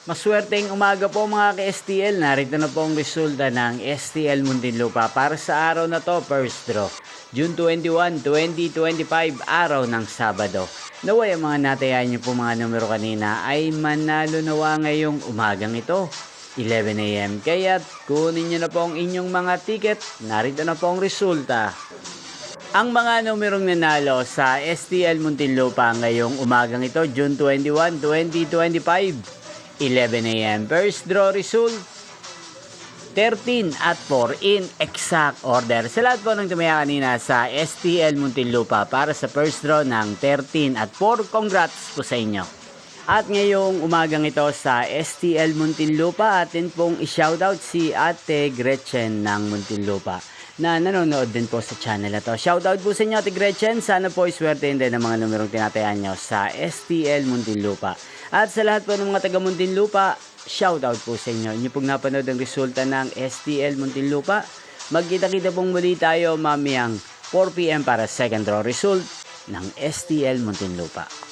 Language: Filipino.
Maswerteng umaga po mga ka-STL. Narito na po ang resulta ng STL Muntinlupa para sa araw na to, first draw. June 21, 2025, araw ng Sabado. Naway ang mga natayan niyo po mga numero kanina ay manalo nawa ngayong umagang ito, 11 AM. Kaya kunin niyo na po ang inyong mga ticket. Narito na po ang resulta. Ang mga numerong nanalo sa STL Muntinlupa ngayong umagang ito, June 21, 2025. 11 AM. First draw result, 13 at 4 in exact order. Sa lahat po ng tumaya kanina sa STL Muntinlupa para sa first draw ng 13 at 4, congrats po sa inyo. At ngayong umagang ito sa STL Muntinlupa, atin pong i-shoutout si Ate Gretchen ng Muntinlupa na nanonood din po sa channel na to. Shoutout po sa inyo, Ate Gretchen. Sana po iswertein din ang mga numerong tinatayan nyo sa STL Muntinlupa. At sa lahat po ng mga taga Muntinlupa, shoutout po sa inyo. Inyo pong napanood ang resulta ng STL Muntinlupa. Magkita-kita pong muli tayo mamayang 4 PM para second draw result ng STL Muntinlupa.